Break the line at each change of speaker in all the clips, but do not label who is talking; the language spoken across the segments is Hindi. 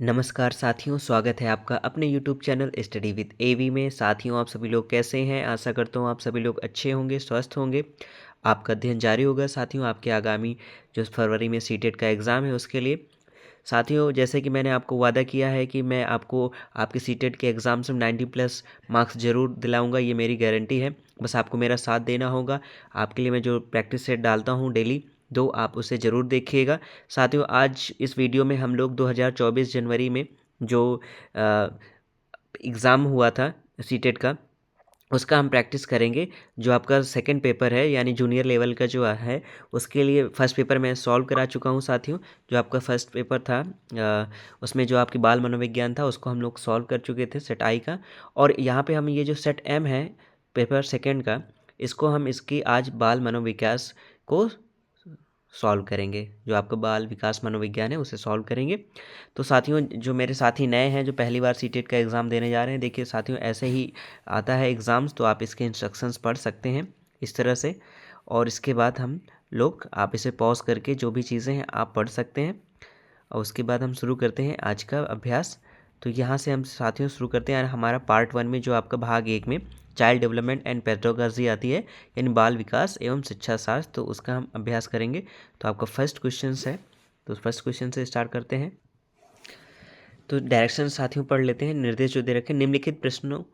नमस्कार साथियों, स्वागत है आपका अपने यूट्यूब चैनल स्टडी विद एवी में। साथियों, आप सभी लोग कैसे हैं? आशा करता हूँ आप सभी लोग अच्छे होंगे, स्वस्थ होंगे। आपका अध्ययन जारी होगा साथियों आपके आगामी जो फरवरी में सीटेट का एग्ज़ाम है उसके लिए। साथियों, जैसे कि मैंने आपको वादा किया है कि मैं आपको आपके सीटेट के एग्ज़ाम से 90 प्लस मार्क्स ज़रूर दिलाऊंगा, ये मेरी गारंटी है। बस आपको मेरा साथ देना होगा। आपके लिए मैं जो प्रैक्टिस सेट डालता हूँ डेली, तो आप उसे ज़रूर देखिएगा। साथियों, आज इस वीडियो में हम लोग 2024 जनवरी में जो एग्ज़ाम हुआ था सीटेट का, उसका हम प्रैक्टिस करेंगे। जो आपका सेकंड पेपर है यानी जूनियर लेवल का जो है, उसके लिए फ़र्स्ट पेपर मैं सॉल्व करा चुका हूँ साथियों। जो आपका फ़र्स्ट पेपर था उसमें जो आपकी बाल मनोविज्ञान था उसको हम लोग सॉल्व कर चुके थे सेट आई का। और यहाँ पे हम ये जो सेट एम है पेपर सेकंड का, इसको हम इसकी आज बाल मनोविकास को सॉल्व करेंगे। जो आपका बाल विकास मनोविज्ञान है उसे सॉल्व करेंगे। तो साथियों, जो मेरे साथी नए हैं जो पहली बार सीटेट का एग्ज़ाम देने जा रहे हैं, देखिए साथियों ऐसे ही आता है एग्ज़ाम्स, तो आप इसके इंस्ट्रक्शंस पढ़ सकते हैं इस तरह से। और इसके बाद हम लोग आप इसे पॉज करके जो भी चीज़ें हैं आप पढ़ सकते हैं। और उसके बाद हम शुरू करते हैं आज का अभ्यास। तो यहाँ से हम साथियों शुरू करते हैं हमारा पार्ट 1 में, जो आपका भाग 1 में चाइल्ड डेवलपमेंट एंड पेडागोजी आती है, यानी बाल विकास एवं शिक्षा शास्त्र, तो उसका हम अभ्यास करेंगे। तो आपका फर्स्ट क्वेश्चन है, तो फर्स्ट क्वेश्चन से स्टार्ट करते हैं। तो डायरेक्शन साथियों पढ़ लेते हैं। निर्देश जो दे रखे, निम्नलिखित प्रश्न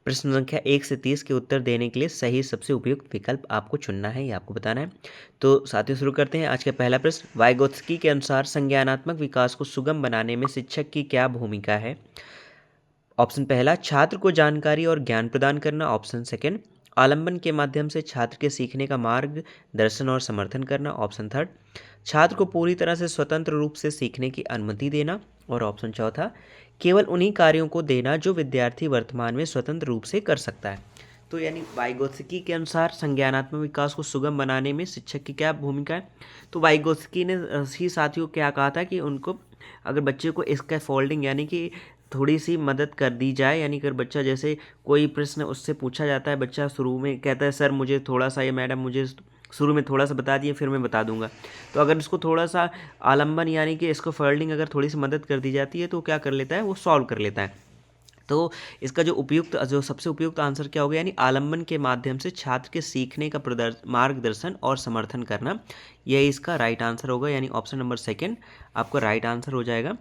संख्या 1 से 30 के उत्तर देने के लिए सही सबसे उपयुक्त विकल्प आपको चुनना है, ये आपको बताना है। तो साथियों शुरू करते हैं आज का पहला प्रश्न। वाइगोत्स्की के अनुसार संज्ञानात्मक विकास को सुगम बनाने में शिक्षक की क्या भूमिका है? ऑप्शन पहला, छात्र को जानकारी और ज्ञान प्रदान करना। ऑप्शन सेकंड, आलंबन के माध्यम से छात्र के सीखने का मार्ग दर्शन और समर्थन करना। ऑप्शन थर्ड, छात्र को पूरी तरह से स्वतंत्र रूप से सीखने की अनुमति देना। और ऑप्शन चौथा, केवल उन्हीं कार्यों को देना जो विद्यार्थी वर्तमान में स्वतंत्र रूप से कर सकता है। तो यानी वाइगोत्स्की के अनुसार संज्ञानात्मक विकास को सुगम बनाने में शिक्षक की क्या भूमिका है? तो वाइगोत्स्की ने ही साथियों क्या कहा था कि उनको अगर बच्चे को इसका फोल्डिंग यानी कि थोड़ी सी मदद कर दी जाए, यानी अगर बच्चा जैसे कोई प्रश्न उससे पूछा जाता है, बच्चा शुरू में कहता है सर मुझे थोड़ा सा, ये मैडम मुझे शुरू में थोड़ा सा बता दिए फिर मैं बता दूंगा, तो अगर इसको थोड़ा सा आलम्बन यानी कि इसको फोल्डिंग अगर थोड़ी सी मदद कर दी जाती है तो क्या कर लेता है, वो सॉल्व कर लेता है। तो इसका जो सबसे उपयुक्त आंसर क्या होगा, यानी आलम्बन के माध्यम से छात्र के सीखने का मार्गदर्शन और समर्थन करना, यही इसका राइट आंसर होगा। यानी ऑप्शन नंबर सेकंड आपका राइट आंसर हो जाएगा।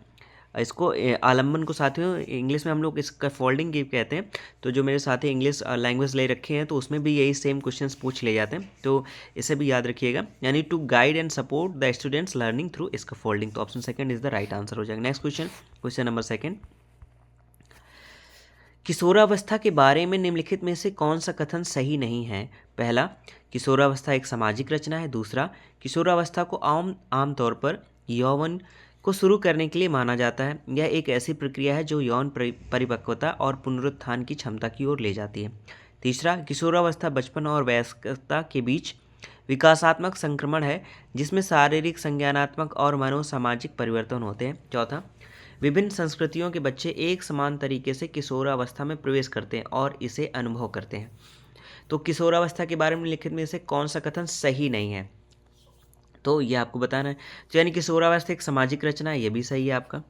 इसको आलम्बन को साथियों इंग्लिश में हम लोग इसका फोल्डिंग गिव कहते हैं। तो जो मेरे साथी इंग्लिश लैंग्वेज ले रखे हैं तो उसमें भी यही सेम क्वेश्चंस पूछ ले जाते हैं, तो इसे भी याद रखिएगा। यानी to guide and support the students learning through scaffolding, तो option second is the right answer हो जाएगा। Next question, question number second. किशोरावस्था के बारे में निम्नलिखित में से कौन सा कथन सही नहीं है? पहला, किशोरावस्था एक सामाजिक रचना है। दूसरा, किशोरावस्था को आमतौर पर यौवन को शुरू करने के लिए माना जाता है। यह एक ऐसी प्रक्रिया है जो यौन परिपक्वता और पुनरुत्थान की क्षमता की ओर ले जाती है। तीसरा, किशोरावस्था बचपन और वयस्कता के बीच विकासात्मक संक्रमण है जिसमें शारीरिक, संज्ञानात्मक और मनोसामाजिक परिवर्तन होते हैं। चौथा, विभिन्न संस्कृतियों के बच्चे एक समान तरीके से किशोरावस्था में प्रवेश करते हैं और इसे अनुभव करते हैं। तो किशोरावस्था के बारे में लिखित में से कौन सा कथन सही नहीं है, तो ये आपको बताना है। तो यानी किशोरावस्था एक सामाजिक रचना है, ये भी सही है आपका,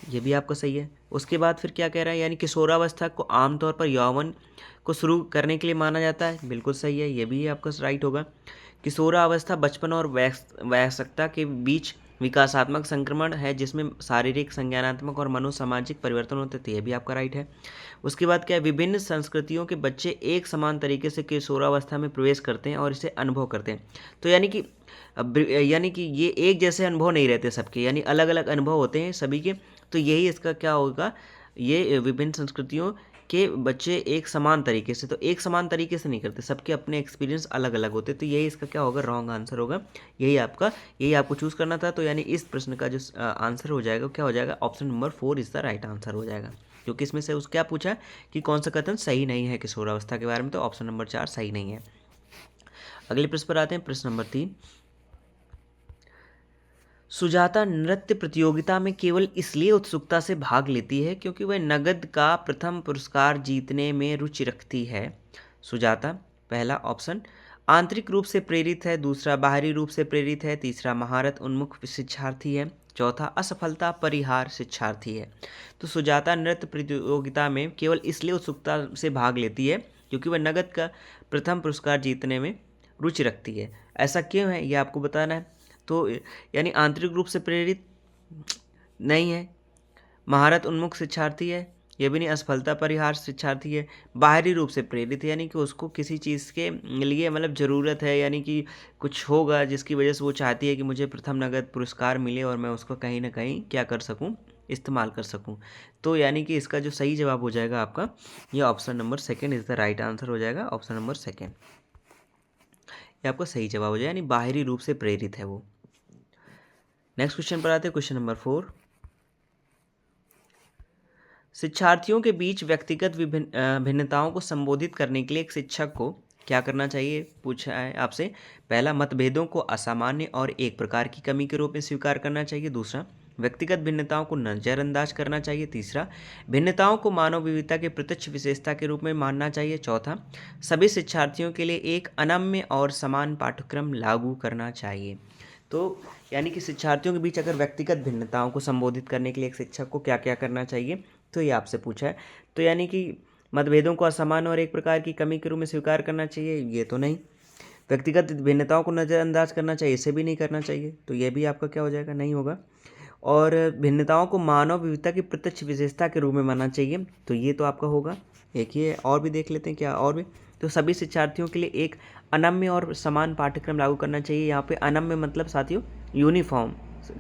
ये भी आपका सही है। उसके बाद फिर क्या कह रहा है, यानी किशोरावस्था को आमतौर पर यौवन को शुरू करने के लिए माना जाता है, बिल्कुल सही है, ये भी आपका राइट होगा। किशोरावस्था बचपन और वयस्कता के बीच विकासात्मक संक्रमण है जिसमें शारीरिक, संज्ञानात्मक और मनोसामाजिक परिवर्तन होते थे, ये भी आपका राइट है। उसके बाद क्या है, विभिन्न संस्कृतियों के बच्चे एक समान तरीके से किशोरावस्था में प्रवेश करते हैं और इसे अनुभव करते हैं। तो यानी कि ये एक जैसे अनुभव नहीं रहते सबके, यानी अलग अलग अनुभव होते हैं सभी के। तो यही इसका क्या होगा, ये विभिन्न संस्कृतियों के बच्चे एक समान तरीके से, तो एक समान तरीके से नहीं करते, सबके अपने एक्सपीरियंस अलग अलग होते, तो यही इसका क्या होगा, रॉन्ग आंसर होगा। यही आपको चूज़ करना था। तो यानी इस प्रश्न का जो आंसर हो जाएगा क्या हो जाएगा, option number 4 is the right answer हो जाएगा। क्योंकि इसमें से क्या पूछा कि कौन सा कथन सही नहीं है किशोरावस्था के बारे में, तो ऑप्शन नंबर 4 सही नहीं है। अगले प्रश्न पर आते हैं, प्रश्न नंबर 3। सुजाता नृत्य प्रतियोगिता में केवल इसलिए उत्सुकता से भाग लेती है क्योंकि वह नगद का प्रथम पुरस्कार जीतने में रुचि रखती है। सुजाता, पहला ऑप्शन, आंतरिक रूप से प्रेरित है। दूसरा, बाहरी रूप से प्रेरित है। तीसरा, महारत उन्मुख शिक्षार्थी है। चौथा, असफलता परिहार शिक्षार्थी है। तो सुजाता नृत्य प्रतियोगिता में केवल इसलिए उत्सुकता से भाग लेती है क्योंकि वह नगद का प्रथम पुरस्कार जीतने में रुचि रखती है। ऐसा क्यों है ये आपको बताना है। तो यानी आंतरिक रूप से प्रेरित नहीं है, महारत उन्मुख शिक्षार्थी है, ये भी नहीं, असफलता परिहार शिक्षार्थी है, बाहरी रूप से प्रेरित है यानी कि उसको किसी चीज़ के लिए मतलब ज़रूरत है, यानी कि कुछ होगा जिसकी वजह से वो चाहती है कि मुझे प्रथम नगद पुरस्कार मिले और मैं उसको कहीं ना कहीं क्या कर सकूं, इस्तेमाल कर सकूं। तो यानी कि इसका जो सही जवाब हो जाएगा आपका, ये option number second is the right answer हो जाएगा। ऑप्शन नंबर सेकेंड ये आपका सही जवाब हो जाएगा, यानी बाहरी रूप से प्रेरित है वो। नेक्स्ट क्वेश्चन पर आते हैं, क्वेश्चन नंबर 4। शिक्षार्थियों के बीच व्यक्तिगत भिन्नताओं को संबोधित करने के लिए एक शिक्षक को क्या करना चाहिए, पूछा है आपसे। पहला, मतभेदों को असामान्य और एक प्रकार की कमी के रूप में स्वीकार करना चाहिए। दूसरा, व्यक्तिगत भिन्नताओं को नज़रअंदाज करना चाहिए। तीसरा, भिन्नताओं को मानव विविधता के प्रत्यक्ष विशेषता के रूप में मानना चाहिए। चौथा, सभी शिक्षार्थियों के लिए एक अनम्य और समान पाठ्यक्रम लागू करना चाहिए। तो यानी कि शिक्षार्थियों के बीच अगर व्यक्तिगत भिन्नताओं को संबोधित करने के लिए एक शिक्षक को क्या क्या करना चाहिए, तो ये आपसे पूछा है। तो यानी कि मतभेदों को असामान्य और एक प्रकार की कमी के रूप में स्वीकार करना चाहिए, ये तो नहीं। व्यक्तिगत भिन्नताओं को नज़रअंदाज करना चाहिए, इसे भी नहीं करना चाहिए, तो ये भी आपका क्या हो जाएगा, नहीं होगा। और भिन्नताओं को मानव विविधता की प्रत्यक्ष विशेषता के रूप में मानना चाहिए, तो ये तो आपका होगा। एक ही है, और भी देख लेते हैं क्या और भी। तो सभी शिक्षार्थियों के लिए एक अनम्य और समान पाठ्यक्रम लागू करना चाहिए। यहाँ पे अनम्य मतलब साथियों uniform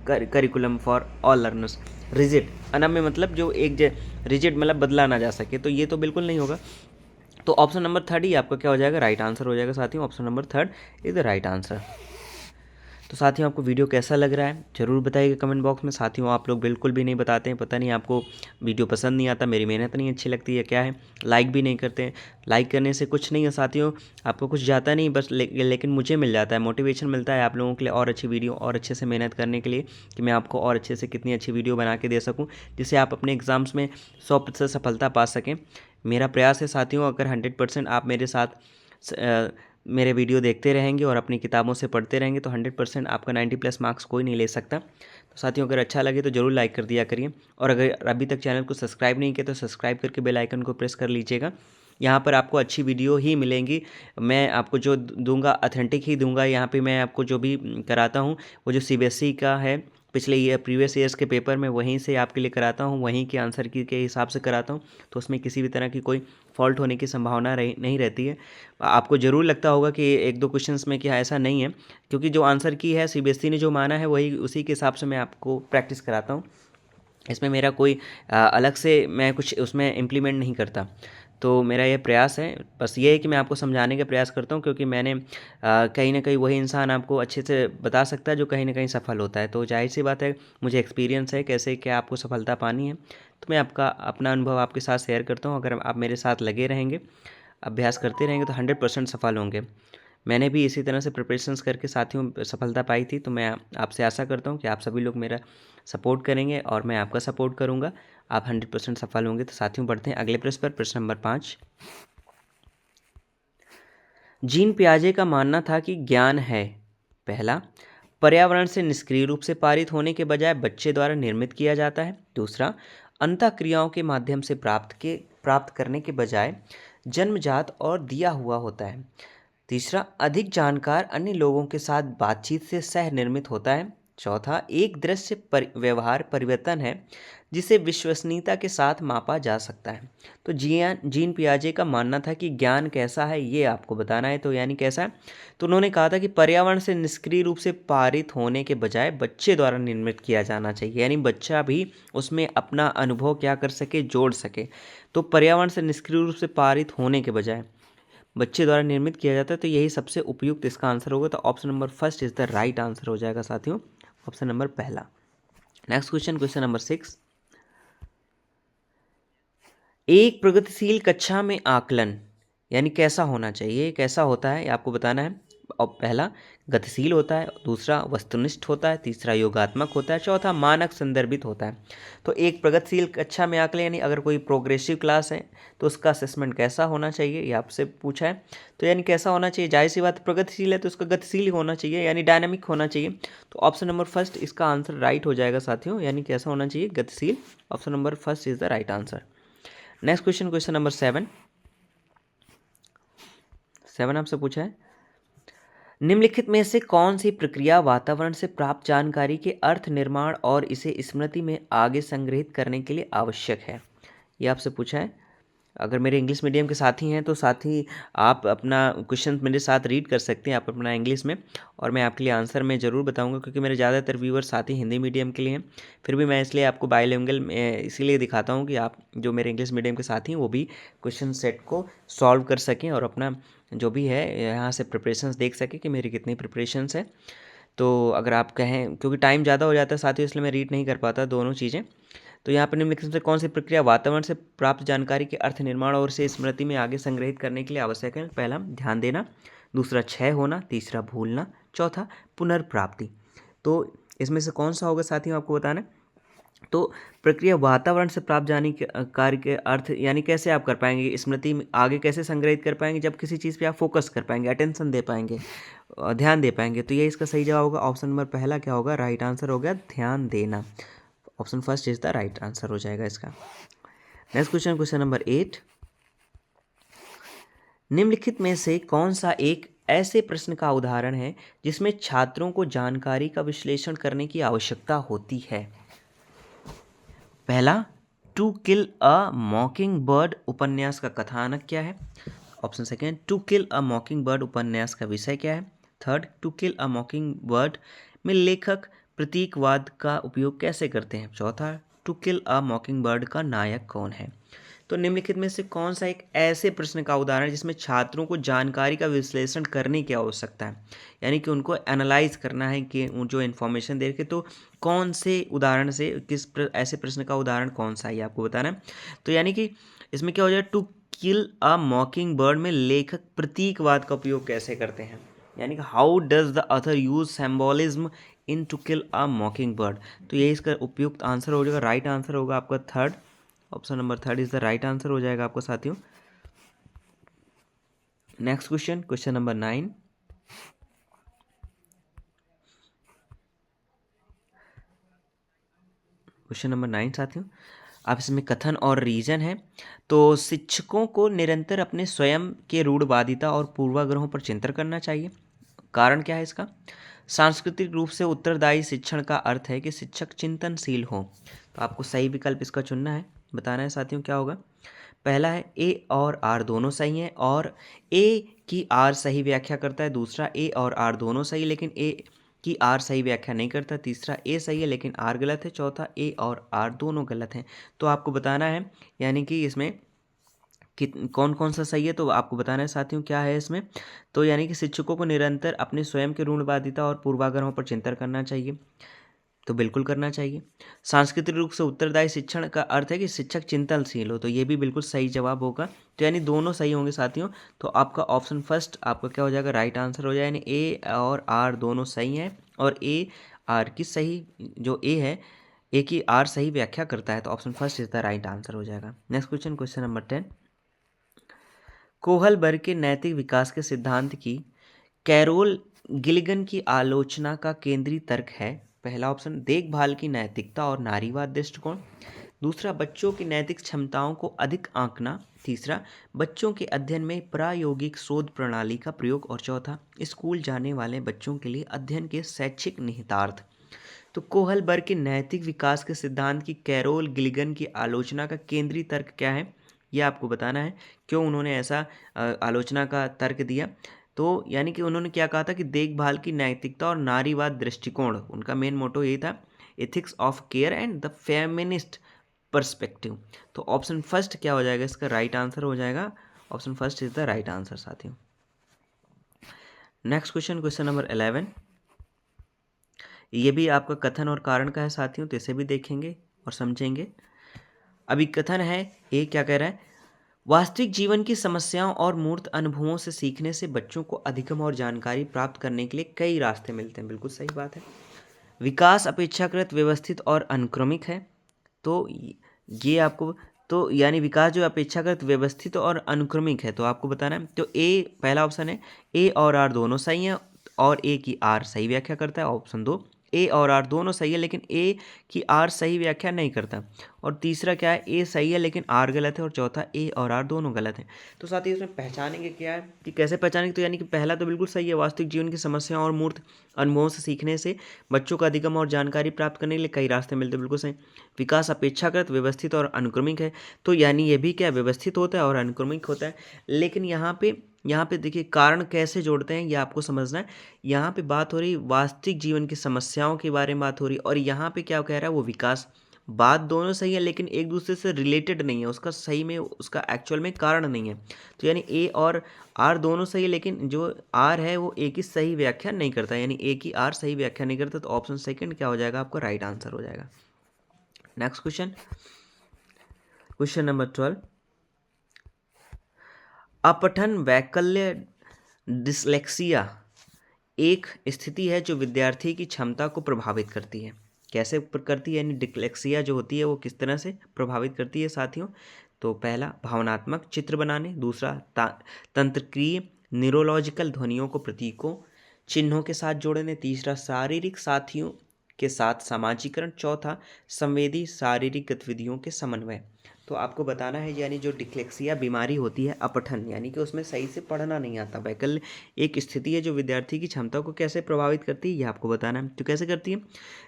curriculum for all learners. Rigid, अनम्य मतलब जो एक रिजिड मतलब बदला ना जा सके, तो ये तो बिल्कुल नहीं होगा। तो ऑप्शन नंबर 3 ही आपका क्या हो जाएगा, राइट आंसर हो जाएगा साथियों। Option number 3 is the right answer. तो साथियों आपको वीडियो कैसा लग रहा है ज़रूर बताइएगा कमेंट बॉक्स में। साथियों आप लोग बिल्कुल भी नहीं बताते हैं, पता नहीं आपको वीडियो पसंद नहीं आता, मेरी मेहनत नहीं अच्छी लगती है क्या है, लाइक भी नहीं करते हैं। लाइक करने से कुछ नहीं है साथियों, आपको कुछ जाता नहीं बस, लेकिन मुझे मिल जाता है, मोटिवेशन मिलता है आप लोगों के लिए और अच्छी वीडियो और अच्छे से मेहनत करने के लिए, कि मैं आपको और अच्छे से कितनी अच्छी वीडियो बना के दे सकूँ जिससे आप अपने एग्ज़ाम्स में 100% सफलता पा सकें। मेरा प्रयास है साथियों, अगर 100% आप मेरे साथ मेरे वीडियो देखते रहेंगे और अपनी किताबों से पढ़ते रहेंगे तो 100% आपका 90+ मार्क्स कोई नहीं ले सकता। तो साथियों अगर अच्छा लगे तो ज़रूर लाइक कर दिया करिए, और अगर अभी तक चैनल को सब्सक्राइब नहीं किया तो सब्सक्राइब करके बेल आइकन को प्रेस कर लीजिएगा। यहाँ पर आपको अच्छी वीडियो ही मिलेंगी, मैं आपको जो दूंगा ऑथेंटिक ही दूंगा। यहाँ पे मैं आपको जो भी कराता हूँ वो जो CBSE का है, पिछले ईयर प्रीवियस ईयर्स के पेपर में वहीं से आपके लिए कराता हूँ, वहीं के आंसर की के हिसाब से कराता हूँ, तो उसमें किसी भी तरह की कोई फॉल्ट होने की संभावना नहीं रहती है। आपको ज़रूर लगता होगा कि एक दो क्वेश्चंस में कि ऐसा नहीं है, क्योंकि जो आंसर की है CBSE ने जो माना है वही उसी के हिसाब से मैं आपको प्रैक्टिस कराता हूँ। इसमें मेरा कोई अलग से मैं कुछ उसमें इम्प्लीमेंट नहीं करता। तो मेरा ये प्रयास है, बस ये है कि मैं आपको समझाने का प्रयास करता हूँ, क्योंकि मैंने कहीं ना कहीं वही इंसान आपको अच्छे से बता सकता है जो कहीं ना कहीं सफल होता है। तो जाहिर सी बात है, मुझे एक्सपीरियंस है कैसे क्या आपको सफलता पानी है, तो मैं आपका अपना अनुभव आपके साथ शेयर करता हूँ। अगर आप मेरे साथ लगे रहेंगे, अभ्यास करते रहेंगे तो 100% सफल होंगे। मैंने भी इसी तरह से प्रिपरेशंस करके साथियों सफलता पाई थी, तो मैं आपसे आशा करता हूँ कि आप सभी लोग मेरा सपोर्ट करेंगे और मैं आपका सपोर्ट करूँगा, आप 100% सफल होंगे। तो साथियों बढ़ते हैं अगले प्रश्न पर, प्रश्न नंबर 5। जीन पियाजे का मानना था कि ज्ञान है, पहला, पर्यावरण से निष्क्रिय रूप से पारित होने के बजाय बच्चे द्वारा निर्मित किया जाता है। दूसरा, अंतःक्रियाओं के माध्यम से प्राप्त करने के बजाय जन्मजात और दिया हुआ होता है। तीसरा, अधिक जानकार अन्य लोगों के साथ बातचीत से सह निर्मित होता है। चौथा, एक दृश्य व्यवहार परिवर्तन है जिसे विश्वसनीयता के साथ मापा जा सकता है। तो जीन पियाजे का मानना था कि ज्ञान कैसा है ये आपको बताना है, तो यानी कैसा है, तो उन्होंने कहा था कि पर्यावरण से निष्क्रिय रूप से पारित होने के बजाय बच्चे द्वारा निर्मित किया जाना चाहिए, यानी बच्चा भी उसमें अपना अनुभव क्या कर सके, जोड़ सके। तो पर्यावरण से निष्क्रिय रूप से पारित होने के बजाय बच्चे द्वारा निर्मित किया जाता है, तो यही सबसे उपयुक्त इसका आंसर होगा। तो option number first is the right answer हो जाएगा साथियों, ऑप्शन नंबर पहला। Next question, question number 6। एक प्रगतिशील कक्षा में आकलन यानी कैसा होना चाहिए, कैसा होता है, आपको बताना है। पहला गतिशील होता है, दूसरा वस्तुनिष्ठ होता है, तीसरा योगात्मक होता है, चौथा मानक संदर्भित होता है। तो एक प्रगतिशील कक्षा में आकलन यानी अगर कोई प्रोग्रेसिव क्लास है तो उसका असेसमेंट कैसा होना चाहिए, ये आपसे पूछा है। तो यानी कैसा होना चाहिए, जाहिर सी बात प्रगतिशील है तो उसका गतिशील ही होना चाहिए यानी डायनामिक होना चाहिए। तो ऑप्शन नंबर फर्स्ट इसका आंसर राइट हो जाएगा साथियों, यानी कैसा होना चाहिए, गतिशील। Option number first is the right answer. Next question, question number 7 आपसे पूछा है, निम्नलिखित में से कौन सी प्रक्रिया वातावरण से प्राप्त जानकारी के अर्थ निर्माण और इसे स्मृति में आगे संग्रहित करने के लिए आवश्यक है। ये आपसे पूछा है। अगर मेरे इंग्लिश मीडियम के साथी हैं तो साथी आप अपना क्वेश्चन मेरे साथ रीड कर सकते हैं, आप अपना इंग्लिश में, और मैं आपके लिए आंसर मैं ज़रूर बताऊंगा क्योंकि मेरे ज़्यादातर व्यूअर साथी हिंदी मीडियम के लिए हैं। फिर भी मैं इसलिए आपको बाइलिंगुअल इसीलिए दिखाता हूं कि आप जो मेरे इंग्लिश मीडियम के साथी हैं वो भी क्वेश्चन सेट को सॉल्व कर सकें और अपना जो भी है यहाँ से प्रिपरेशंस देख सकें कि मेरी कितनी प्रिपरेशंस है। तो अगर आप कहें, क्योंकि टाइम ज़्यादा हो जाता है साथियों इसलिए मैं रीड नहीं कर पाता दोनों चीज़ें। तो यहाँ पर निम्नलिखित से कौन सी प्रक्रिया वातावरण से प्राप्त जानकारी के अर्थ निर्माण और इसे स्मृति में आगे संग्रहित करने के लिए आवश्यक है। पहला ध्यान देना, दूसरा क्षय होना, तीसरा भूलना, चौथा पुनर्प्राप्ति। तो इसमें से कौन सा होगा साथियों आपको बताना है। तो प्रक्रिया वातावरण से प्राप्त जानकारी के अर्थ यानी कैसे आप कर पाएंगे, स्मृति में आगे कैसे संग्रहित कर पाएंगे, जब किसी चीज़ पे आप फोकस कर पाएंगे, अटेंशन दे पाएंगे, ध्यान दे पाएंगे। तो ये इसका सही जवाब होगा। ऑप्शन नंबर पहला क्या होगा, राइट आंसर हो गया ध्यान देना। Option first is the right answer हो जाएगा इसका। नेक्स्ट क्वेश्चन, क्वेश्चन नंबर 8, निम्नलिखित में से कौन सा एक ऐसे प्रश्न का उदाहरण है जिसमें छात्रों को जानकारी का विश्लेषण करने की आवश्यकता होती है। पहला, to kill a mockingbird उपन्यास का कथानक क्या है। Option second, to kill a mockingbird उपन्यास का विषय क्या है। Third, to kill a mockingbird में लेखक प्रतीकवाद का उपयोग कैसे करते हैं। चौथा, टू किल अ मॉकिंग बर्ड का नायक कौन है। तो निम्नलिखित में से कौन सा एक ऐसे प्रश्न का उदाहरण जिसमें छात्रों को जानकारी का विश्लेषण करने की आवश्यकता है, यानी कि उनको एनालाइज करना है कि जो इन्फॉर्मेशन दे के, तो कौन से उदाहरण से ऐसे प्रश्न का उदाहरण कौन सा है आपको बताना है। तो यानी कि इसमें क्या हो जाए, to kill a mockingbird में लेखक प्रतीकवाद का उपयोग कैसे करते हैं, यानी कि how does the author use symbolism in to kill a mockingbird. तो ये इसका उपयुक्त आंसर हो जाएगा, राइट आंसर होगा आपका third. Option number third is the right answer हो जाएगा आपको साथियों। Next question, question number 9, question number 9 साथियों, आप इसमें कथन और रीजन है। तो शिक्षकों को निरंतर अपने स्वयं के रूढ़वादिता और पूर्वाग्रहों पर चिंतन करना चाहिए। कारण क्या है इसका, सांस्कृतिक रूप से उत्तरदायी शिक्षण का अर्थ है कि शिक्षक चिंतनशील हो। तो आपको सही विकल्प इसका चुनना है, बताना है साथियों क्या होगा। पहला है ए और आर दोनों सही हैं और ए की आर सही व्याख्या करता है। दूसरा, ए और आर दोनों सही लेकिन ए की आर सही व्याख्या नहीं करता। तीसरा, ए सही है लेकिन आर गलत है। चौथा, ए और आर दोनों गलत हैं। तो आपको बताना है यानी कि इसमें कौन कौन सा सही है, तो आपको बताना है साथियों क्या है इसमें। तो यानी कि शिक्षकों को निरंतर अपने स्वयं के रूढ़वादिता और पूर्वाग्रहों पर चिंतन करना चाहिए, तो बिल्कुल करना चाहिए। सांस्कृतिक रूप से उत्तरदायी शिक्षण का अर्थ है कि शिक्षक चिंतनशील हो, तो ये भी बिल्कुल सही जवाब होगा। तो यानी दोनों सही होंगे साथियों। तो आपका ऑप्शन फर्स्ट आपका क्या हो जाएगा, राइट आंसर हो जाएगा, यानी ए और आर दोनों सही हैं और ए आर की सही जो ए है, ए की आर सही व्याख्या करता है। तो option first is the right answer हो जाएगा। Next question, question number 10, Kohlberg के नैतिक विकास के सिद्धांत की कैरोल गिलिगन की आलोचना का केंद्रीय तर्क है। पहला ऑप्शन, देखभाल की नैतिकता और नारीवाद दृष्टिकोण। दूसरा, बच्चों की नैतिक क्षमताओं को अधिक आंकना। तीसरा, बच्चों के अध्ययन में प्रायोगिक शोध प्रणाली का प्रयोग। और चौथा, स्कूल जाने वाले बच्चों के लिए अध्ययन के शैक्षिक निहितार्थ। तो कोहलबर्ग के नैतिक विकास के सिद्धांत की कैरोल गिलिगन की आलोचना का केंद्रीय तर्क क्या है, यह आपको बताना है। क्यों उन्होंने ऐसा आलोचना का तर्क दिया। तो यानी कि उन्होंने क्या कहा था कि देखभाल की नैतिकता और नारीवाद दृष्टिकोण, उनका मेन मोटो ये था, ethics of care and the feminist perspective. तो ऑप्शन फर्स्ट क्या हो जाएगा, इसका राइट आंसर हो जाएगा। Option first is the right answer साथियों। नेक्स्ट क्वेश्चन, क्वेश्चन नंबर 11, ये भी आपका कथन और कारण का है साथियों, तो इसे भी देखेंगे और समझेंगे। अभी कथन है, ये क्या कह रहा है, वास्तविक जीवन की समस्याओं और मूर्त अनुभवों से सीखने से बच्चों को अधिगम और जानकारी प्राप्त करने के लिए कई रास्ते मिलते हैं। बिल्कुल सही बात है। विकास अपेक्षाकृत व्यवस्थित और अनुक्रमिक है। तो ये आपको, तो यानी विकास जो अपेक्षाकृत व्यवस्थित और अनुक्रमिक है, तो आपको बताना है। तो ए पहला ऑप्शन है, ए और आर दोनों सही हैं और ए की आर सही व्याख्या करता है। ऑप्शन 2, ए और आर दोनों सही है लेकिन ए की आर सही व्याख्या नहीं करता। और तीसरा क्या है, ए सही है लेकिन आर गलत है। और चौथा, ए और आर दोनों गलत हैं। तो साथ ही इसमें पहचानेंगे क्या है कि कैसे पहचानेंगे, तो यानी कि पहला तो बिल्कुल सही है, वास्तविक जीवन की समस्याओं और मूर्त अनुभवों से सीखने से बच्चों का अधिगम और जानकारी प्राप्त करने के लिए कई रास्ते मिलते हैं। बिल्कुल सही। विकास अपेक्षाकृत व्यवस्थित और अनुक्रमिक है, तो यानी ये भी क्या व्यवस्थित होता है और अनुक्रमिक होता है। लेकिन यहाँ पे देखिए कारण कैसे जोड़ते हैं ये आपको समझना है। यहाँ पे बात हो रही वास्तविक जीवन की समस्याओं के बारे में बात हो रही, और यहाँ पे क्या कह रहा है वो विकास। बात दोनों सही है लेकिन एक दूसरे से रिलेटेड नहीं है, उसका सही में उसका एक्चुअल में कारण नहीं है। तो यानी ए और आर दोनों सही है लेकिन जो आर है वो ए की सही व्याख्या नहीं करता, यानी ए की आर सही व्याख्या नहीं करता। तो ऑप्शन सेकंड क्या हो जाएगा आपका राइट आंसर हो जाएगा। Next question, question number 12। अपठन वैकल्य डिसलेक्सिया एक स्थिति है जो विद्यार्थी की क्षमता को प्रभावित करती है। कैसे करती है, यानी डिसलेक्सिया जो होती है वो किस तरह से प्रभावित करती है साथियों। तो पहला, भावनात्मक चित्र बनाने। दूसरा, तंत्रिकीय न्यूरोलॉजिकल ध्वनियों को प्रतीकों चिन्हों के साथ जोड़ने। तीसरा, शारीरिक साथियों के साथ समाजीकरण। चौथा, संवेदी शारीरिक गतिविधियों के समन्वय। तो आपको बताना है, यानी जो डिसलेक्सिया बीमारी होती है अपठन, यानी कि उसमें सही से पढ़ना नहीं आता। वैकल्य एक स्थिति है जो विद्यार्थी की क्षमता को कैसे प्रभावित करती है ये आपको बताना है। तो कैसे करती है,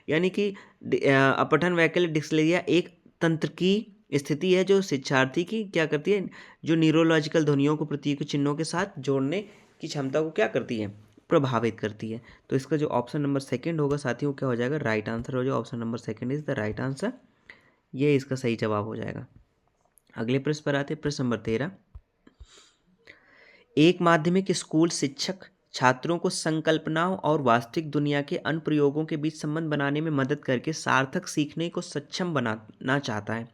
यानी कि अपठन वैकल्य डिसलेक्सिया एक तंत्र की स्थिति है जो शिक्षार्थी की क्या करती है, जो न्यूरोलॉजिकल ध्वनियों को प्रतीक चिन्हों के साथ जोड़ने की क्षमता को क्या करती है, प्रभावित करती है। तो इसका जो ऑप्शन नंबर सेकंड होगा साथियों क्या हो जाएगा, राइट आंसर हो जाएगा। Option number second is the right answer, ये इसका सही जवाब हो जाएगा। अगले प्रश्न पर आते हैं, प्रश्न नंबर 13। एक माध्यमिक स्कूल शिक्षक छात्रों को संकल्पनाओं और वास्तविक दुनिया के अनुप्रयोगों के बीच संबंध बनाने में मदद करके सार्थक सीखने को सक्षम बनाना चाहता है।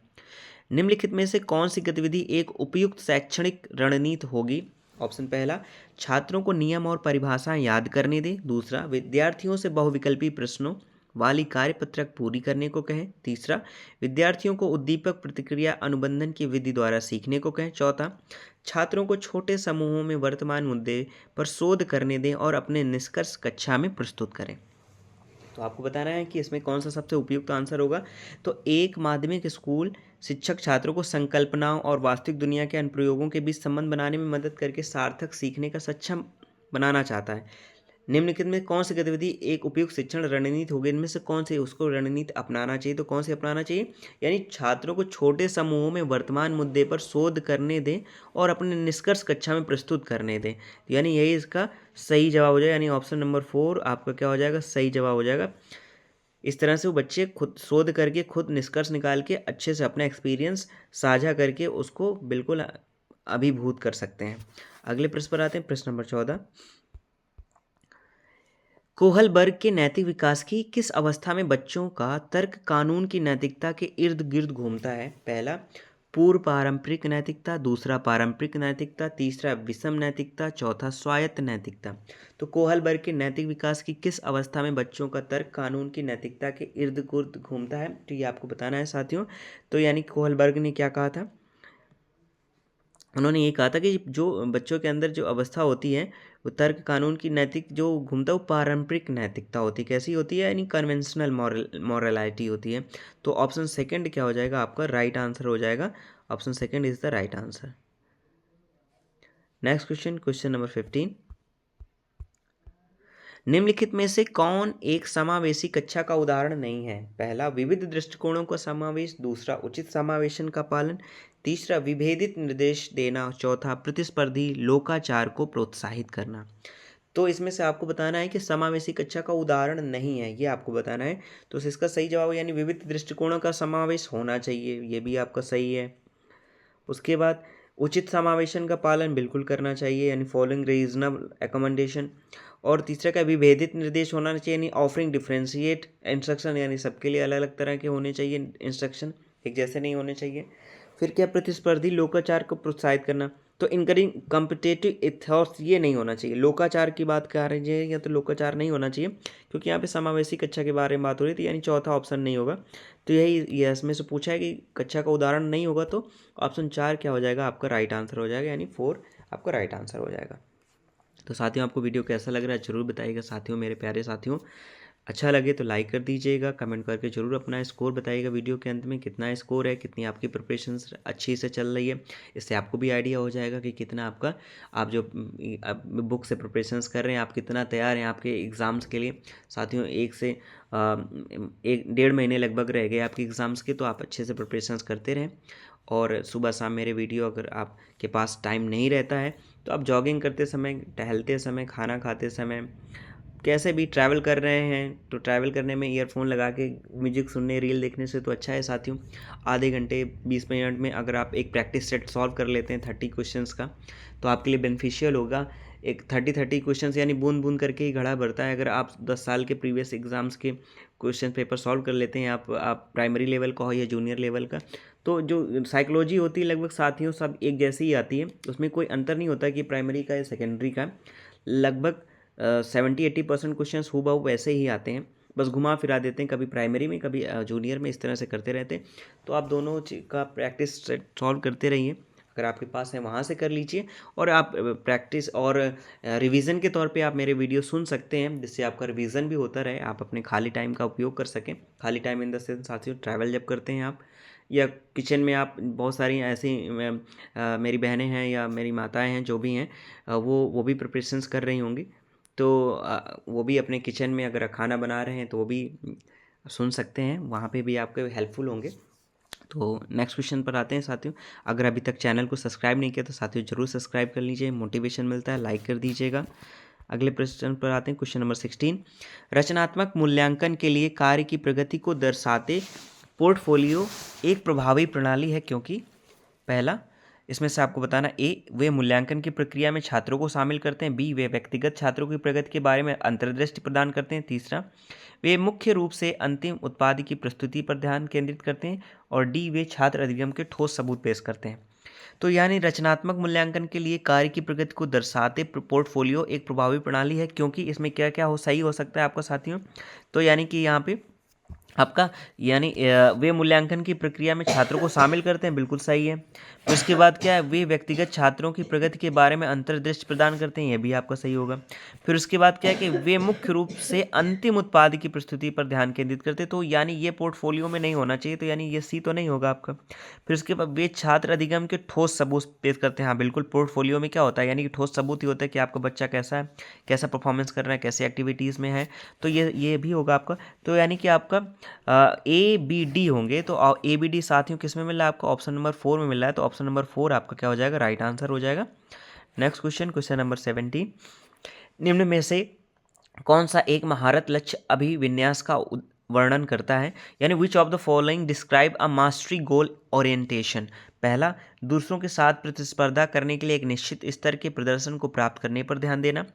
निम्नलिखित में से कौन सी गतिविधि एक उपयुक्त शैक्षणिक रणनीति होगी। ऑप्शन पहला, छात्रों को नियम और परिभाषाएं याद करने दें। दूसरा, विद्यार्थियों से बहुविकल्पी प्रश्नों वाली कार्यपत्रक पूरी करने को कहें। तीसरा, विद्यार्थियों को उद्दीपक प्रतिक्रिया अनुबंधन की विधि द्वारा सीखने को कहें। चौथा, छात्रों को छोटे समूहों में वर्तमान मुद्दे पर शोध करने दें और अपने निष्कर्ष कक्षा में प्रस्तुत करें। तो आपको बताना है कि इसमें कौन सा सबसे उपयुक्त आंसर होगा। तो एक माध्यमिक स्कूल शिक्षक छात्रों को संकल्पनाओं और वास्तविक दुनिया के अनुप्रयोगों के बीच संबंध बनाने में मदद करके सार्थक सीखने का सक्षम बनाना चाहता है। निम्नलिखित में कौन सी गतिविधि एक उपयुक्त शिक्षण रणनीति होगी, इनमें से कौन सी उसको रणनीति अपनाना चाहिए। तो कौन सी अपनाना चाहिए, यानी छात्रों को छोटे समूहों में वर्तमान मुद्दे पर शोध करने दें और अपने निष्कर्ष कक्षा में प्रस्तुत करने दें। यानी यही इसका सही जवाब हो जाएगा, यानी ऑप्शन नंबर 4 आपका क्या हो जाएगा, सही जवाब हो जाएगा। इस तरह से वो बच्चे खुद शोध करके खुद निष्कर्ष निकाल के अच्छे से अपना एक्सपीरियंस साझा करके उसको बिल्कुल अभिभूत कर सकते हैं। अगले प्रश्न पर आते हैं, प्रश्न नंबर 14। कोहलबर्ग के नैतिक विकास की किस अवस्था में बच्चों का तर्क कानून की नैतिकता के इर्द गिर्द घूमता है। पहला, पूर्व पारंपरिक नैतिकता। दूसरा, पारंपरिक नैतिकता। तीसरा, विषम नैतिकता। चौथा, स्वायत्त नैतिकता। तो कोहलबर्ग के नैतिक विकास की किस अवस्था में बच्चों का तर्क कानून की नैतिकता के इर्द गिर्द घूमता है, तो ये आपको बताना है साथियों। तो यानी कोहलबर्ग ने क्या कहा था, उन्होंने ये कहा था कि जो बच्चों के अंदर जो अवस्था होती है वो तर्क कानून की नैतिक जो घूमता है वो पारंपरिक नैतिकता होती है। कैसी होती है, यानी कन्वेंशनल मॉरलिटी होती है। तो ऑप्शन सेकंड क्या हो जाएगा आपका, राइट आंसर हो जाएगा। Option second is the right answer. Next question, question number 15। निम्नलिखित में से कौन एक समावेशी कक्षा का उदाहरण नहीं है। पहला, विविध दृष्टिकोणों का समावेश। दूसरा, उचित समावेशन का पालन। तीसरा, विभेदित निर्देश देना। चौथा, प्रतिस्पर्धी लोकाचार को प्रोत्साहित करना। तो इसमें से आपको बताना है कि समावेशी कक्षा का उदाहरण नहीं है, ये आपको बताना है। तो इसका सही जवाब यानी विविध दृष्टिकोणों का समावेश होना चाहिए, ये भी आपका सही है। उसके बाद उचित समावेशन का पालन बिल्कुल करना चाहिए, यानी फॉलोइंग रीजनेबल एकोमोडेशन। और तीसरा का विभेदित निर्देश होना चाहिए, यानी ऑफरिंग डिफरेंशिएट इंस्ट्रक्शन, यानी सबके लिए अलग अलग तरह के होने चाहिए इंस्ट्रक्शन, एक जैसे नहीं होने चाहिए। फिर क्या, प्रतिस्पर्धी लोकाचार को प्रोत्साहित करना, तो इनकरिंग कॉम्पिटेटिव इथॉस ये नहीं होना चाहिए। लोकाचार की बात कर रहे हैं या तो लोकाचार नहीं होना चाहिए, क्योंकि यहाँ पे समावेशी कक्षा के बारे में बात हो रही थी, यानी चौथा ऑप्शन नहीं होगा। तो यही ये इसमें से पूछा है कि कक्षा का उदाहरण नहीं होगा, तो ऑप्शन 4 क्या हो जाएगा आपका राइट आंसर हो जाएगा, यानी 4 आपका राइट आंसर हो जाएगा। तो साथियों आपको वीडियो कैसा लग रहा है जरूर बताइएगा साथियों, मेरे प्यारे साथियों। अच्छा लगे तो लाइक कर दीजिएगा, कमेंट करके जरूर अपना स्कोर बताइएगा वीडियो के अंत में, कितना स्कोर है, कितनी आपकी प्रिपरेशन अच्छी से चल रही है। इससे आपको भी आइडिया हो जाएगा कि कितना आपका, आप जो बुक से प्रिपरेशंस कर रहे हैं, आप कितना तैयार हैं आपके एग्ज़ाम्स के लिए। साथियों 1 महीने लगभग रह गए आपके एग्ज़ाम्स के, तो आप अच्छे से प्रिपरेशंस करते रहें। और सुबह शाम मेरे वीडियो अगर आपके पास टाइम नहीं रहता है तो आप जॉगिंग करते समय, टहलते समय, खाना खाते समय, कैसे भी ट्रैवल कर रहे हैं तो ट्रैवल करने में ईयरफोन लगा के म्यूजिक सुनने, रील देखने से तो अच्छा है साथियों। आधे घंटे 20 मिनट में अगर आप एक प्रैक्टिस सेट सॉल्व कर लेते हैं 30 क्वेश्चंस का, तो आपके लिए बेनिफिशियल होगा। एक 30 क्वेश्चंस यानी बूंद बूंद करके ही घड़ा भरता है। अगर आप 10 साल के प्रीवियस एग्जाम्स के क्वेश्चन पेपर सॉल्व कर लेते हैं, आप प्राइमरी लेवल का हो या जूनियर लेवल का, तो जो साइकोलॉजी होती है लगभग साथियों सब एक जैसी ही आती है, उसमें कोई अंतर नहीं होता कि प्राइमरी का या सेकेंडरी का। लगभग 70-80% क्वेश्चन हूबहू वैसे ही आते हैं, बस घुमा फिरा देते हैं, कभी प्राइमरी में कभी जूनियर में, इस तरह से करते रहते हैं। तो आप दोनों का प्रैक्टिस सॉल्व करते रहिए, अगर आपके पास है वहाँ से कर लीजिए। और आप प्रैक्टिस और रिवीजन के तौर पे आप मेरे वीडियो सुन सकते हैं, जिससे आपका रिवीजन भी होता रहे, आप अपने खाली टाइम का उपयोग कर सकें। खाली टाइम इन द सेंस साथियों, ट्रैवल जब करते हैं आप, या किचन में आप, बहुत सारी ऐसी मेरी बहनें हैं या मेरी माताएं हैं जो भी हैं, वो भी प्रिपरेशंस कर रही होंगी, तो वो भी अपने किचन में अगर खाना बना रहे हैं तो वो भी सुन सकते हैं, वहाँ पे भी आपके हेल्पफुल होंगे। तो नेक्स्ट क्वेश्चन पर आते हैं साथियों। अगर अभी तक चैनल को सब्सक्राइब नहीं किया तो साथियों जरूर सब्सक्राइब कर लीजिए, मोटिवेशन मिलता है, लाइक कर दीजिएगा। अगले प्रश्न पर आते हैं, क्वेश्चन नंबर 16। रचनात्मक मूल्यांकन के लिए कार्य की प्रगति को दर्शाते पोर्टफोलियो एक प्रभावी प्रणाली है, क्योंकि पहला, इसमें से आपको बताना, ए, वे मूल्यांकन की प्रक्रिया में छात्रों को शामिल करते हैं, बी, वे व्यक्तिगत छात्रों की प्रगति के बारे में अंतर्दृष्टि प्रदान करते हैं, तीसरा, वे मुख्य रूप से अंतिम उत्पाद की प्रस्तुति पर ध्यान केंद्रित करते हैं, और डी, वे छात्र अधिगम के ठोस सबूत पेश करते हैं। तो यानी रचनात्मक मूल्यांकन के लिए कार्य की प्रगति को दर्शाते पोर्टफोलियो एक प्रभावी प्रणाली है, क्योंकि इसमें क्या क्या सही हो सकता है आपका साथियों। तो यानी कि यहाँ पे आपका, यानी वे मूल्यांकन की प्रक्रिया में छात्रों को शामिल करते हैं, बिल्कुल सही है। तो इसके बाद क्या है, वे व्यक्तिगत छात्रों की प्रगति के बारे में अंतर्दृष्टि प्रदान करते हैं, यह भी आपका सही होगा। फिर उसके बाद क्या है कि वे मुख्य रूप से अंतिम उत्पाद की प्रस्तुति पर ध्यान केंद्रित करते हैं, तो यानी ये पोर्टफोलियो में नहीं होना चाहिए, तो यानी ये सी तो नहीं होगा आपका। फिर उसके बाद वे छात्र अधिगम के ठोस सबूत पेश करते हैं, हाँ बिल्कुल, पोर्टफोलियो में क्या होता है, यानी कि ठोस सबूत ही होता है कि आपका बच्चा कैसा है, कैसा परफॉर्मेंस कर रहा है, कैसे एक्टिविटीज़ में है, तो ये भी होगा आपका। तो यानी कि आपका ए बी डी होंगे, तो ए बी डी साथियों किस में मिल रहा है आपको, ऑप्शन नंबर 4 में मिल रहा है, तो ऑप्शन नंबर 4 आपका क्या हो जाएगा, राइट आंसर हो जाएगा। Next question, question number 17। निम्न में से कौन सा एक महारत लक्ष्य अभिविन्यास का वर्णन करता है, यानी which of the following describe a mastery goal orientation. पहला, दूसरों के साथ प्रतिस्पर्धा करने के लिए एक निश्चित स्तर के प्रदर्शन को प्राप्त करने पर ध्यान देना।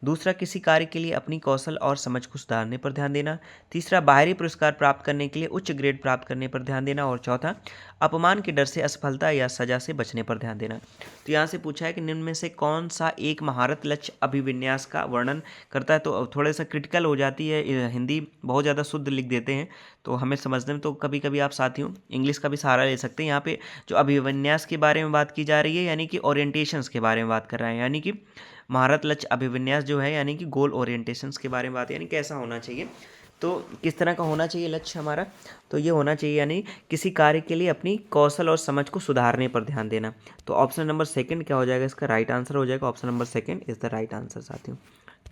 दूसरा, किसी कार्य के लिए अपनी कौशल और समझ को सुधारने पर ध्यान देना। तीसरा, बाहरी पुरस्कार प्राप्त करने के लिए उच्च ग्रेड प्राप्त करने पर ध्यान देना। और चौथा, अपमान के डर से, असफलता या सजा से बचने पर ध्यान देना। तो यहाँ से पूछा है कि निम्न में से कौन सा एक महारत लक्ष्य अभिविन्यास का वर्णन करता है। तो थोड़ा सा क्रिटिकल हो जाती है, हिंदी बहुत ज़्यादा शुद्ध लिख देते हैं तो हमें समझने में, तो कभी कभी आप साथियों इंग्लिश का भी सहारा ले सकते हैं। यहाँ पे जो अभिविन्यास के बारे में बात की जा रही है, यानी कि ओरिएंटेशंस के बारे में बात कर रहे हैं, यानी कि महारत लक्ष्य अभिविन्यास जो है, यानी कि गोल ओरिएंटेशंस के बारे में बात, यानी कैसा होना चाहिए, तो किस तरह का होना चाहिए लक्ष्य हमारा, तो ये होना चाहिए यानी किसी कार्य के लिए अपनी कौशल और समझ को सुधारने पर ध्यान देना। तो ऑप्शन नंबर 2 क्या हो जाएगा, इसका राइट आंसर हो जाएगा, option number 2 is the right answer साथियों।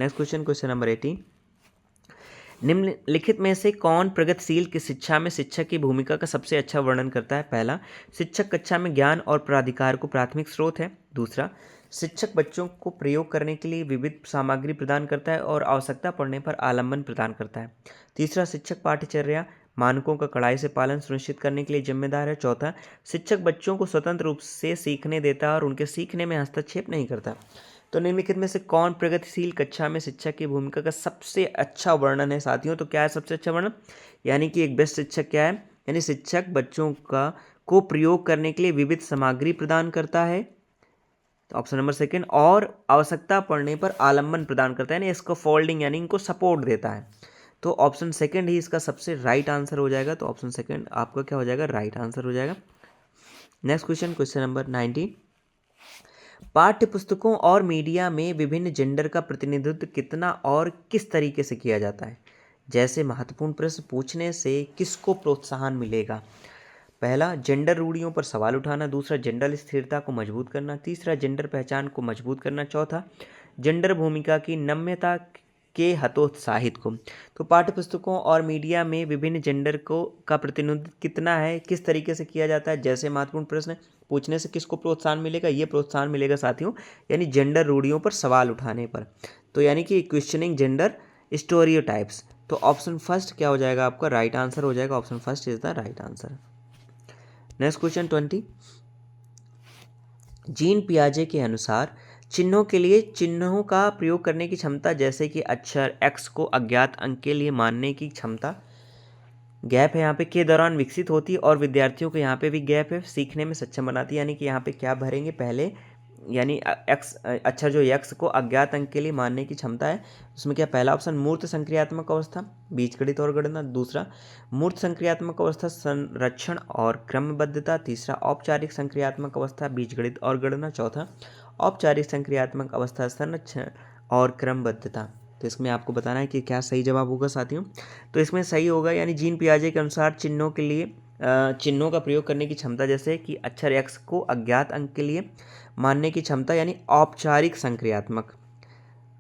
Next question, question number 18। निम्नलिखित में से कौन प्रगतिशील की शिक्षा में शिक्षक की भूमिका का सबसे अच्छा वर्णन करता है। पहला, शिक्षक कक्षा में ज्ञान और प्राधिकार को प्राथमिक स्रोत है। दूसरा, शिक्षक बच्चों को प्रयोग करने के लिए विविध सामग्री प्रदान करता है और आवश्यकता पड़ने पर आलम्बन प्रदान करता है। तीसरा, शिक्षक पाठ्यचर्या मानकों का कड़ाई से पालन सुनिश्चित करने के लिए जिम्मेदार है। चौथा, शिक्षक बच्चों को स्वतंत्र रूप से सीखने देता है और उनके सीखने में हस्तक्षेप नहीं करता। तो निम्नलिखित में से कौन प्रगतिशील कक्षा में शिक्षक की भूमिका का सबसे अच्छा वर्णन है साथियों। तो क्या है सबसे अच्छा वर्णन, यानी कि एक बेस्ट शिक्षक क्या है, यानी शिक्षक बच्चों का को प्रयोग करने के लिए विविध सामग्री प्रदान करता है। तो ऑप्शन नंबर सेकंड, और आवश्यकता पड़ने पर आलम्बन प्रदान करता है, यानी इसको फोल्डिंग यानी इनको सपोर्ट देता है। तो ऑप्शन सेकंड ही इसका सबसे राइट आंसर हो जाएगा। तो ऑप्शन सेकंड आपका क्या हो जाएगा, राइट आंसर हो जाएगा। नेक्स्ट क्वेश्चन, क्वेश्चन नंबर 19, पाठ्य पुस्तकों और मीडिया में विभिन्न जेंडर का प्रतिनिधित्व कितना और किस तरीके से किया जाता है? जैसे महत्वपूर्ण प्रश्न पूछने से किसको प्रोत्साहन मिलेगा? पहला, जेंडर रूढ़ियों पर सवाल उठाना। दूसरा, जेंडर स्थिरता को मजबूत करना। तीसरा, जेंडर पहचान को मजबूत करना। चौथा, जेंडर भूमिका की नम्यता के हतोत्साहित को। तो पाठ्यपुस्तकों और मीडिया में विभिन्न जेंडर का प्रतिनिधित्व कितना है, किस तरीके से किया जाता है? जैसे महत्वपूर्ण प्रश्न पूछने से किसको प्रोत्साहन मिलेगा? ये प्रोत्साहन मिलेगा साथियों, यानी जेंडर रूढ़ियों पर सवाल उठाने पर। तो यानी कि क्वेश्चनिंग जेंडर स्टेरियोटाइप्स। तो ऑप्शन फर्स्ट क्या हो जाएगा आपका, राइट आंसर हो जाएगा। Option first is the right answer. Next question 20, Jean पियाजे के अनुसार चिन्हों के लिए चिन्हों का प्रयोग करने की क्षमता, जैसे कि अक्षर एक्स को अज्ञात अंक के लिए मानने की क्षमता, गैप है यहाँ पे, के दौरान विकसित होती है। और विद्यार्थियों को यहाँ पे भी गैप है, सीखने में सक्षम बनाती है। यानी कि यहाँ पे क्या भरेंगे पहले, यानी एक्स अक्षर जो एक्स को अज्ञात अंक के लिए मानने की क्षमता है, उसमें क्या पहला ऑप्शन मूर्त संक्रियात्मक अवस्था, बीजगणित और गणना। दूसरा, मूर्त संक्रियात्मक अवस्था संरक्षण और क्रमबद्धता। तीसरा, औपचारिक संक्रियात्मक अवस्था, बीजगणित और गणना। चौथा, औपचारिक संक्रियात्मक अवस्था, संरक्षण और क्रमबद्धता। तो इसमें आपको बताना है कि क्या सही जवाब होगा साथियों। तो इसमें सही होगा, यानी जीन पियाजे के अनुसार चिन्हों के लिए चिन्हों का प्रयोग करने की क्षमता, जैसे कि अक्षर एक्स को अज्ञात अंक के लिए मानने की क्षमता, यानी औपचारिक संक्रियात्मक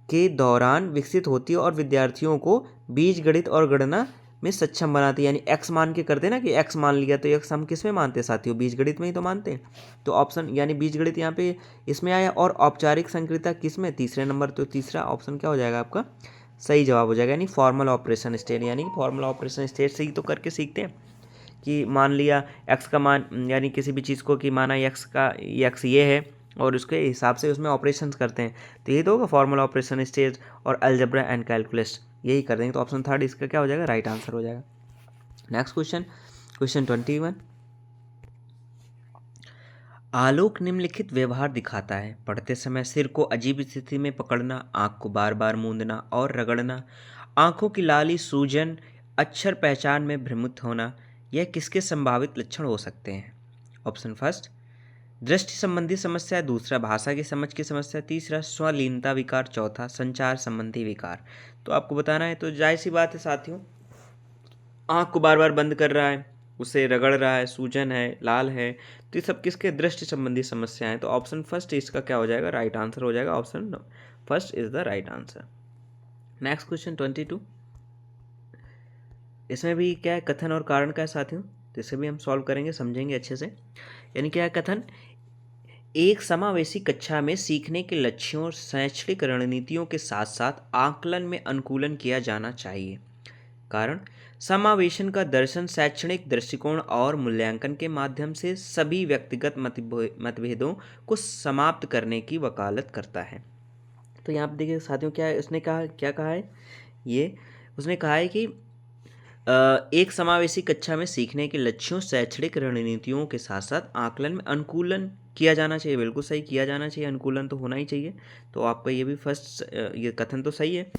के दौरान विकसित होती है और विद्यार्थियों को बीजगणित और गणना में सक्षम बनाती है। यानी एक्स मान के करते ना, कि एक्स मान लिया, तो एक्स हम किस में मानते हैं साथियों, बीजगणित में ही तो मानते हैं। तो ऑप्शन यानी बीजगणित यहाँ पे इसमें आया, और औपचारिक संक्रियता किस में, तीसरे नंबर। तो तीसरा ऑप्शन क्या हो जाएगा आपका, सही जवाब हो जाएगा। यानी फॉर्मल ऑपरेशन स्टेट, यानी फॉर्मल ऑपरेशन स्टेट से ही तो करके सीखते हैं कि मान लिया एक्स का मान, यानी किसी भी चीज़ को कि माना एक्स का एक्स ये है और उसके हिसाब से उसमें ऑपरेशंस करते हैं, तो ये तो होगा फॉर्मल ऑपरेशन स्टेज और अलजेब्रा एंड कैलकुलस, यही कर देंगे। तो ऑप्शन थर्ड इसका क्या हो जाएगा, राइट आंसर हो जाएगा। नेक्स्ट क्वेश्चन, क्वेश्चन 21, आलोक निम्नलिखित व्यवहार दिखाता है। पढ़ते समय सिर को अजीब स्थिति में पकड़ना, आंख को बार बार मूंदना और रगड़ना, आंखों की लाली सूजन, अक्षर पहचान में भ्रमित होना, यह किसके संभावित लक्षण हो सकते हैं? ऑप्शन फर्स्ट, दृष्टि संबंधी समस्या। दूसरा, भाषा की समझ की समस्या। तीसरा, स्वलीनता विकार। चौथा, संचार संबंधी विकार। तो आपको बताना है, तो जाहिर सी बात है साथियों, आँख को बार बार बंद कर रहा है, उसे रगड़ रहा है, सूजन है, लाल है, तो ये सब किसके दृष्टि संबंधी समस्या है। तो ऑप्शन फर्स्ट इसका क्या हो जाएगा, राइट आंसर हो जाएगा। Option first is the right answer. Next question 22, इसमें भी क्या है, कथन और कारण का है साथियों, तो इसे भी हम सॉल्व करेंगे, समझेंगे अच्छे से। यानी क्या है कथन, एक समावेशी कक्षा में सीखने के लक्ष्यों और शैक्षणिक रणनीतियों के साथ साथ आकलन में अनुकूलन किया जाना चाहिए। कारण, समावेशन का दर्शन शैक्षणिक दृष्टिकोण और मूल्यांकन के माध्यम से सभी व्यक्तिगत मतभेदों को समाप्त करने की वकालत करता है। तो यहाँ पर देखिए साथियों, क्या है उसने कहा, क्या कहा है ये, उसने कहा है कि एक समावेशी कक्षा में सीखने के लक्ष्यों शैक्षणिक रणनीतियों के साथ साथ आकलन में अनुकूलन किया जाना चाहिए। बिल्कुल सही, किया जाना चाहिए, अनुकूलन तो होना ही चाहिए। तो आपका ये भी फर्स्ट ये कथन तो सही है।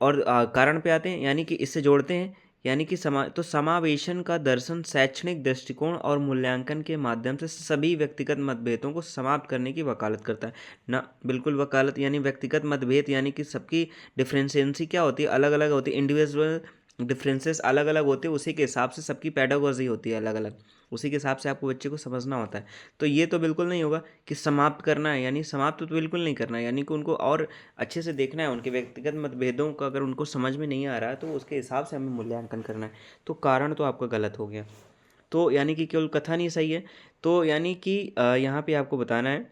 और कारण पे आते हैं, यानी कि इससे जोड़ते हैं, यानी कि समावेशन का दर्शन शैक्षणिक दृष्टिकोण और मूल्यांकन के माध्यम से सभी व्यक्तिगत मतभेदों को समाप्त करने की वकालत करता है ना। बिल्कुल वकालत, यानी व्यक्तिगत मतभेद, यानी कि सबकी डिफरेंशिएंसी क्या होती है, अलग अलग होती है, इंडिविजुअल डिफरेंसेस अलग अलग होते हैं, उसी के हिसाब से सबकी पेडागोजी होती है अलग अलग, उसी के हिसाब से आपको बच्चे को समझना होता है। तो ये तो बिल्कुल नहीं होगा कि समाप्त करना है, यानी समाप्त तो बिल्कुल नहीं करना है, यानी कि उनको और अच्छे से देखना है, उनके व्यक्तिगत मतभेदों का अगर उनको समझ में नहीं आ रहा है तो उसके हिसाब से हमें मूल्यांकन करना है। तो कारण तो आपका गलत हो गया, तो यानी कि केवल कथन ही सही है। तो यानी कि यहाँ पे आपको बताना है,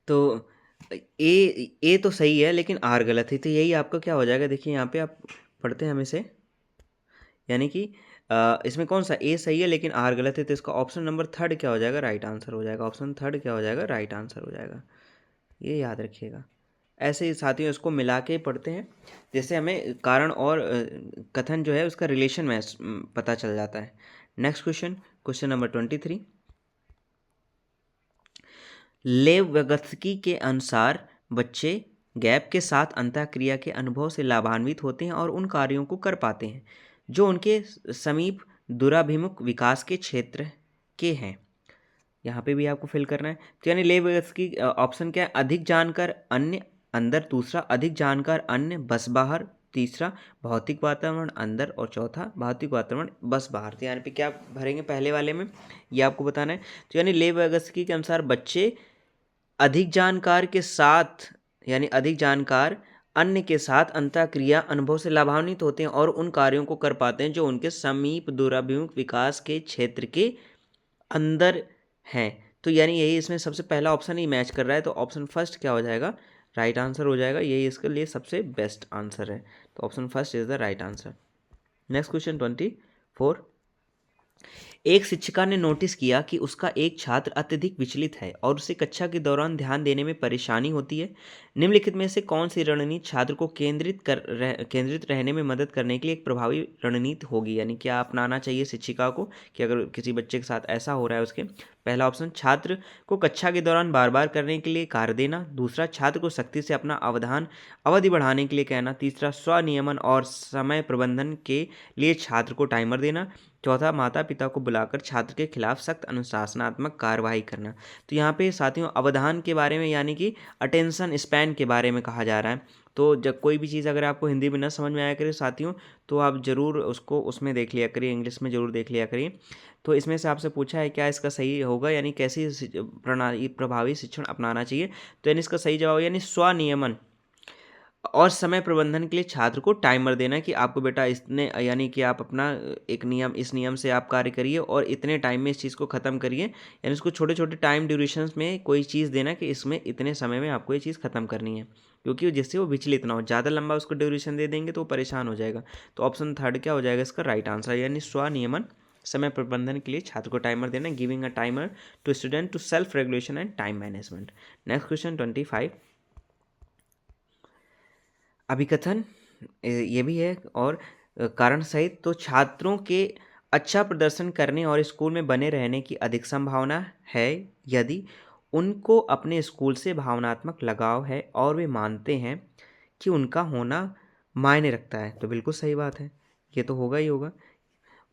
तो ए तो सही है लेकिन आर गलत है, तो यही आपका क्या हो जाएगा, देखिए यहाँ पे आप पढ़ते हैं हमें से, यानी कि इसमें कौन सा ए सही है लेकिन आर गलत है, तो इसका ऑप्शन नंबर थर्ड क्या हो जाएगा, राइट आंसर हो जाएगा। ऑप्शन थर्ड क्या हो जाएगा, राइट आंसर हो जाएगा, ये याद रखिएगा। ऐसे ही साथियों इसको मिला के पढ़ते हैं, जैसे हमें कारण और कथन जो है उसका रिलेशन में पता चल जाता है। Next question, question number 23। लेव व्यगत्स्की के अनुसार बच्चे गैप के साथ अंतःक्रिया के अनुभव से लाभान्वित होते हैं और उन कार्यों को कर पाते हैं जो उनके समीप दूराभिमुख विकास के क्षेत्र के हैं। यहाँ पे भी आपको फिल करना है। तो यानी लेव व्यगत्स्की ऑप्शन क्या है, अधिक जानकर अन्य अंदर, दूसरा अधिक जानकर अन्य बस बाहर, तीसरा भौतिक वातावरण अंदर और चौथा भौतिक वातावरण बस बाहर। तो यहाँ पे क्या भरेंगे पहले वाले में, ये आपको बताना है। तो यानी लेव व्यगत्स्की के अनुसार बच्चे अधिक जानकार के साथ यानी अधिक जानकार अन्य के साथ अंतःक्रिया अनुभव से लाभान्वित होते हैं और उन कार्यों को कर पाते हैं जो उनके समीप दूराभिमुख विकास के क्षेत्र के अंदर हैं। तो यानी यही इसमें सबसे पहला ऑप्शन ही मैच कर रहा है, तो ऑप्शन फर्स्ट क्या हो जाएगा, राइट आंसर हो जाएगा। यही इसके लिए सबसे बेस्ट आंसर है, तो option first is the right answer. Next question 24। एक शिक्षिका ने नोटिस किया कि उसका एक छात्र अत्यधिक विचलित है और उसे कक्षा के दौरान ध्यान देने में परेशानी होती है। निम्नलिखित में से कौन सी रणनीति छात्र को केंद्रित रहने में मदद करने के लिए एक प्रभावी रणनीति होगी, यानी क्या अपनाना चाहिए शिक्षिका को कि अगर किसी बच्चे के साथ ऐसा हो रहा है उसके। पहला ऑप्शन, छात्र को कक्षा के दौरान बार बार करने के लिए कार्य देना। दूसरा, छात्र को सख्ती से अपना अवधान अवधि बढ़ाने के लिए कहना। तीसरा, स्वनियमन और समय प्रबंधन के लिए छात्र को टाइमर देना। चौथा, माता पिता को बुलाकर छात्र के खिलाफ सख्त अनुशासनात्मक कार्रवाई करना। तो यहाँ पे साथियों अवधान के बारे में यानी कि अटेंशन स्पैन के बारे में कहा जा रहा है। तो जब कोई भी चीज़ अगर आपको हिंदी में न समझ में आया करे साथियों, तो आप ज़रूर उसको उसमें देख लिया करिए, इंग्लिश में ज़रूर देख लिया करिए। तो इसमें से आपसे पूछा है क्या इसका सही होगा, यानी कैसी प्रणाली प्रभावी शिक्षण अपनाना चाहिए। तो यानी इसका सही जवाब यानी स्वनियमन और समय प्रबंधन के लिए छात्र को टाइमर देना कि आपको बेटा इतने यानी कि आप अपना एक नियम, इस नियम से आप कार्य करिए और इतने टाइम में इस चीज़ को ख़त्म करिए। यानी उसको छोटे छोटे टाइम ड्यूरेशंस में कोई चीज़ देना कि इसमें इतने समय में आपको ये चीज़ ख़त्म करनी है, क्योंकि जिससे वो विचलित ना हो। ज़्यादा लंबा उसको ड्यूरेशन दे देंगे तो वो परेशान हो जाएगा। तो ऑप्शन थर्ड क्या हो जाएगा इसका राइट आंसर, यानी स्वनियमन, समय प्रबंधन के लिए छात्र को टाइमर देना, giving a timer to student to self regulation and time management. Next question 25। अभिकथन ये भी है और कारण सहित। तो छात्रों के अच्छा प्रदर्शन करने और स्कूल में बने रहने की अधिक संभावना है यदि उनको अपने स्कूल से भावनात्मक लगाव है और वे मानते हैं कि उनका होना मायने रखता है। तो बिल्कुल सही बात है, ये तो होगा ही होगा।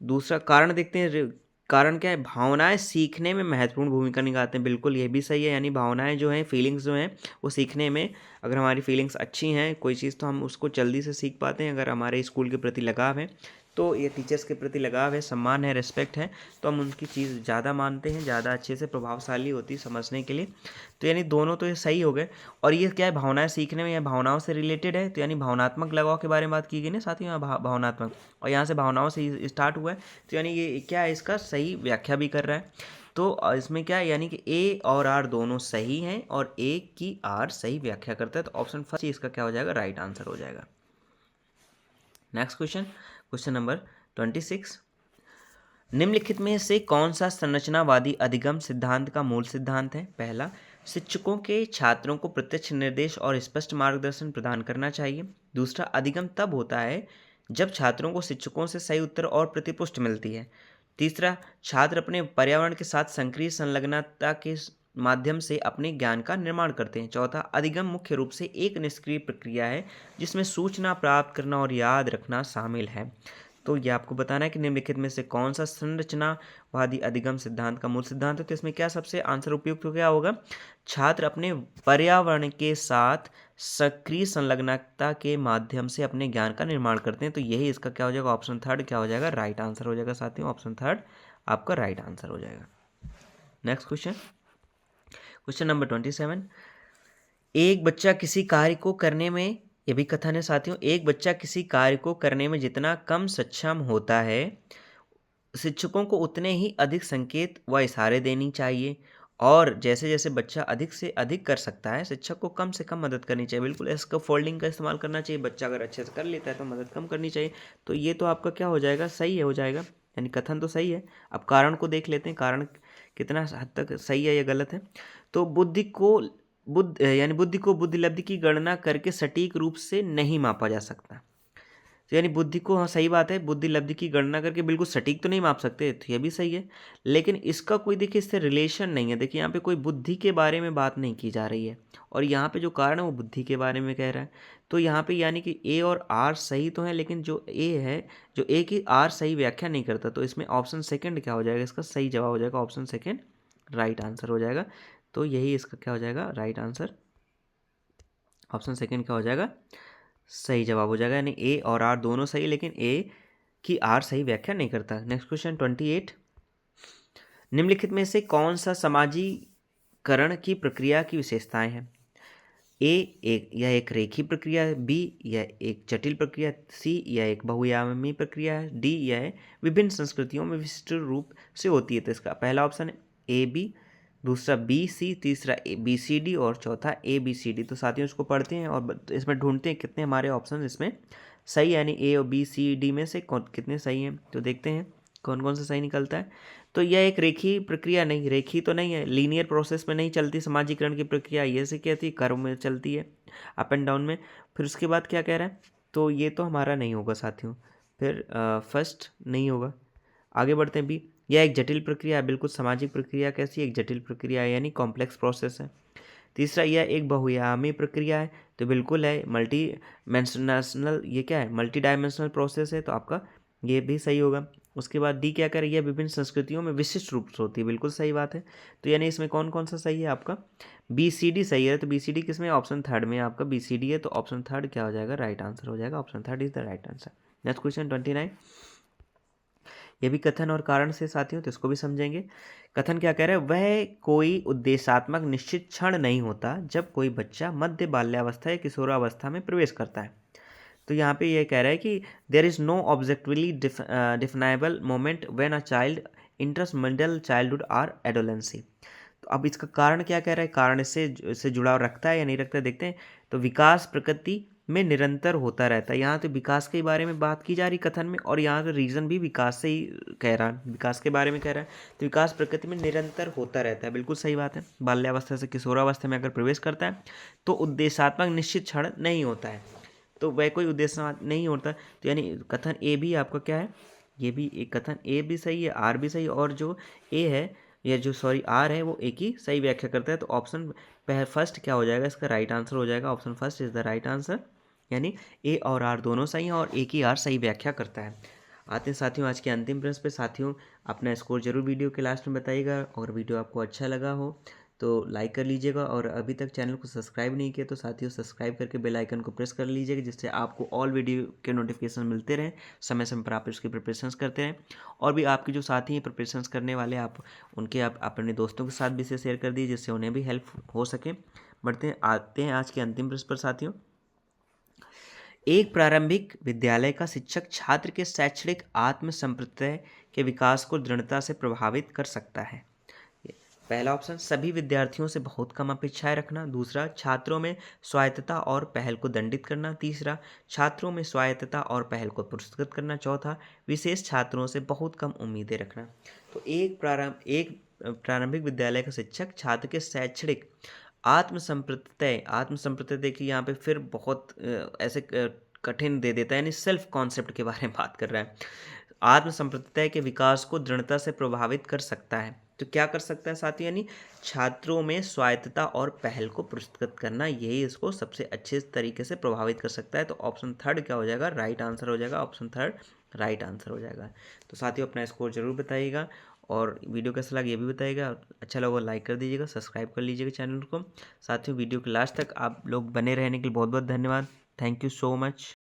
दूसरा कारण देखते हैं, कारण क्या है, भावनाएं सीखने में महत्वपूर्ण भूमिका निभाते हैं। बिल्कुल ये भी सही है, यानी भावनाएं जो हैं, फीलिंग्स जो हैं, वो सीखने में, अगर हमारी फीलिंग्स अच्छी हैं कोई चीज़ तो हम उसको जल्दी से सीख पाते हैं। अगर हमारे स्कूल के प्रति लगाव है, तो ये टीचर्स के प्रति लगाव है, सम्मान है, रिस्पेक्ट है, तो हम उनकी चीज़ ज़्यादा मानते हैं, ज़्यादा अच्छे से प्रभावशाली होती है समझने के लिए। तो यानी दोनों तो ये सही हो गए। और ये क्या है, भावनाएं सीखने में या भावनाओं से रिलेटेड है, तो यानी भावनात्मक लगाव के बारे में बात की गई ना साथ ही भावनात्मक, और यहाँ से भावनाओं से स्टार्ट हुआ है। तो यानी ये क्या है, इसका सही व्याख्या भी कर रहा है। तो इसमें क्या है, यानी कि ए और आर दोनों सही हैं और ए की आर सही व्याख्या करता है। तो ऑप्शन फर्स्ट इसका क्या हो जाएगा, राइट आंसर हो जाएगा। Next question, question number 26। निम्नलिखित में से कौन सा संरचनावादी अधिगम सिद्धांत का मूल सिद्धांत है। पहला, शिक्षकों के छात्रों को प्रत्यक्ष निर्देश और स्पष्ट मार्गदर्शन प्रदान करना चाहिए। दूसरा, अधिगम तब होता है जब छात्रों को शिक्षकों से सही उत्तर और प्रतिपुष्टि मिलती है। तीसरा, छात्र अपने पर्यावरण के साथ सक्रिय संलग्नता के माध्यम से अपने ज्ञान का निर्माण करते हैं। चौथा, अधिगम मुख्य रूप से एक निष्क्रिय प्रक्रिया है जिसमें सूचना प्राप्त करना और याद रखना शामिल है। तो ये आपको बताना है कि निम्नलिखित में से कौन सा संरचनावादी अधिगम सिद्धांत का मूल सिद्धांत है। तो इसमें क्या सबसे आंसर उपयुक्त क्या होगा, छात्र अपने पर्यावरण के साथ सक्रिय संलग्नता के माध्यम से अपने ज्ञान का निर्माण करते हैं। तो यही इसका क्या हो जाएगा, ऑप्शन थर्ड क्या हो जाएगा, राइट आंसर हो जाएगा साथियों। ऑप्शन थर्ड आपका राइट आंसर हो जाएगा। Next question, question number 27। एक बच्चा किसी कार्य को करने में, ये भी कथन है साथियों, एक बच्चा किसी कार्य को करने में जितना कम सक्षम होता है, शिक्षकों को उतने ही अधिक संकेत व इशारे देनी चाहिए, और जैसे जैसे बच्चा अधिक से अधिक कर सकता है, शिक्षक को कम से कम मदद करनी चाहिए। बिल्कुल इसका फोल्डिंग का इस्तेमाल करना चाहिए। बच्चा अगर अच्छे से कर लेता है तो मदद कम करनी चाहिए। तो ये तो आपका क्या हो जाएगा, सही है, हो जाएगा, यानी कथन तो सही है। अब कारण को देख लेते हैं, कारण कितना हद तक सही है या गलत है। तो बुद्धि को बुद्धि को बुद्धि लब्धि की गणना करके सटीक रूप से नहीं मापा जा सकता। तो यानी बुद्धि को, हाँ सही बात है, बुद्धि लब्धि की गणना करके बिल्कुल सटीक तो नहीं माप सकते, तो ये भी सही है, लेकिन इसका कोई देखिए इससे रिलेशन नहीं है। देखिए यहाँ पे कोई बुद्धि के बारे में बात नहीं की जा रही है, और यहाँ पे जो कारण है वो बुद्धि के बारे में कह रहा है। तो यहाँ पे यानी कि ए और आर सही तो है, लेकिन जो ए है, जो ए की आर सही व्याख्या नहीं करता, तो इसमें ऑप्शन सेकेंड क्या हो जाएगा, इसका सही जवाब हो जाएगा ऑप्शन सेकेंड, राइट आंसर हो जाएगा। तो यही इसका क्या हो जाएगा, राइट आंसर, ऑप्शन सेकेंड क्या हो जाएगा, सही जवाब हो जाएगा। यानी ए और आर दोनों सही, लेकिन ए की आर सही व्याख्या नहीं करता। नेक्स्ट क्वेश्चन 28, निम्नलिखित में से कौन सा समाजीकरण की प्रक्रिया की विशेषताएं हैं। यह एक रेखीय प्रक्रिया है, बी यह एक जटिल प्रक्रिया है, सी यह एक बहुआयामी प्रक्रिया है, डी यह विभिन्न संस्कृतियों में विशिष्ट रूप से होती है। तो इसका पहला ऑप्शन है ए बी, दूसरा बी सी, तीसरा ए बी सी डी और चौथा ए बी सी डी। तो साथियों इसको पढ़ते हैं और इसमें ढूंढते हैं कितने हमारे ऑप्शन इसमें सही, यानी ए और बी सी डी में से कितने सही हैं। तो देखते हैं कौन कौन सा सही निकलता है। तो यह एक रेखीय प्रक्रिया नहीं, रेखीय तो नहीं है, लीनियर प्रोसेस में नहीं चलती समाजीकरण की प्रक्रिया, ये से कहती है कर्व में चलती है, अप एंड डाउन में। फिर उसके बाद क्या कह रहा है, तो ये तो हमारा नहीं होगा साथियों, फिर फर्स्ट नहीं होगा। आगे बढ़ते हैं, बी यह एक जटिल प्रक्रिया है, बिल्कुल सामाजिक प्रक्रिया कैसी, एक जटिल प्रक्रिया है यानी कॉम्प्लेक्स प्रोसेस है। तीसरा यह एक बहुआयामी प्रक्रिया है, तो बिल्कुल है मल्टी डायमेंशनल, ये क्या है, मल्टी डायमेंशनल प्रोसेस है, तो आपका ये भी सही होगा। उसके बाद डी क्या कर रही है, विभिन्न संस्कृतियों में विशिष्ट रूप से होती है, बिल्कुल सही बात है। तो यानी इसमें कौन कौन सा सही है, आपका बी सी डी सही है। तो बी सी डी किसमें, ऑप्शन थर्ड में आपका बी सी डी है, तो ऑप्शन थर्ड क्या हो जाएगा, राइट आंसर हो जाएगा, option third is the right answer. Next question 29, ये भी कथन और कारण से साथियों, तो इसको भी समझेंगे। कथन क्या कह रहा है, वह कोई उद्देश्यात्मक निश्चित क्षण नहीं होता जब कोई बच्चा मध्य बाल्यावस्था या किशोरावस्था में प्रवेश करता है। तो यहाँ पे ये कह रहा है कि there is no objectively definable moment when a child enters middle childhood or adolescence. तो अब इसका कारण क्या कह रहा है, कारण इससे जुड़ाव रखता है या नहीं रखता है, देखते हैं। तो विकास प्रकृति में निरंतर होता रहता है, यहाँ तो विकास के बारे में बात की जा रही कथन में, और यहाँ तो रीज़न भी विकास से ही कह रहा है, विकास के बारे में कह रहा है। तो विकास प्रकृति में निरंतर होता रहता है, बिल्कुल सही बात है। बाल्यावस्था से किशोरावस्था में अगर प्रवेश करता है तो उद्देश्यात्मक निश्चित क्षण नहीं होता है, तो वह कोई उद्देश्य नहीं होता। तो यानी कथन ए भी आपका क्या है, ये भी एक कथन ए भी सही है, आर भी सही है, और जो ए है या जो सॉरी आर है वो एक ही सही व्याख्या करता है। तो ऑप्शन फर्स्ट क्या हो जाएगा, इसका राइट आंसर हो जाएगा, option first is the right answer. यानी ए और आर दोनों सही हैं और एक ही आर सही व्याख्या करता है। आते हैं साथियों आज के अंतिम प्रश्न पे। साथियों अपना स्कोर जरूर वीडियो के लास्ट में बताइएगा, और वीडियो आपको अच्छा लगा हो तो लाइक कर लीजिएगा, और अभी तक चैनल को सब्सक्राइब नहीं किया तो साथियों सब्सक्राइब करके बेल आइकन को प्रेस कर लीजिएगा, जिससे आपको ऑल वीडियो के नोटिफिकेशन मिलते रहें, समय समय पर आप इसकी प्रिपरेशंस करते रहें। और भी आपके जो साथी हैं प्रिपरेशंस करने वाले, आप उनके आप अपने दोस्तों के साथ भी इसे शेयर कर दीजिए, जिससे उन्हें भी हेल्प हो सके। आते हैं आज के अंतिम प्रश्न पर साथियों। एक प्रारंभिक विद्यालय का शिक्षक छात्र के शैक्षणिक आत्मसंप्रत्यय के विकास को दृढ़ता से प्रभावित कर सकता है। पहला ऑप्शन, सभी विद्यार्थियों से बहुत कम अपेक्षाएं रखना। दूसरा, छात्रों में स्वायत्तता और पहल को दंडित करना। तीसरा, छात्रों में स्वायत्तता और पहल को पुरस्कृत करना। चौथा, विशेष छात्रों से बहुत कम उम्मीदें रखना। तो एक प्रारंभिक विद्यालय का शिक्षक छात्र के शैक्षणिक आत्मसंप्रत्यय देखिए यहाँ पे फिर बहुत ऐसे कठिन दे देता है, यानी सेल्फ कॉन्सेप्ट के बारे में बात कर रहा है। आत्मसंप्रत्यय के विकास को दृढ़ता से प्रभावित कर सकता है। तो क्या कर सकता है साथियों, यानी छात्रों में स्वायत्तता और पहल को पुरस्कृत करना, यही इसको सबसे अच्छे तरीके से प्रभावित कर सकता है। तो ऑप्शन थर्ड क्या हो जाएगा, राइट आंसर हो जाएगा, ऑप्शन थर्ड राइट आंसर हो जाएगा। तो साथियों अपना स्कोर जरूर बताइएगा, और वीडियो कैसा लगा ये भी बताइएगा। अच्छा लगा लाइक कर दीजिएगा, सब्सक्राइब कर लीजिएगा चैनल को। साथियों वीडियो के लास्ट तक आप लोग बने रहने के लिए बहुत बहुत धन्यवाद। Thank you so much.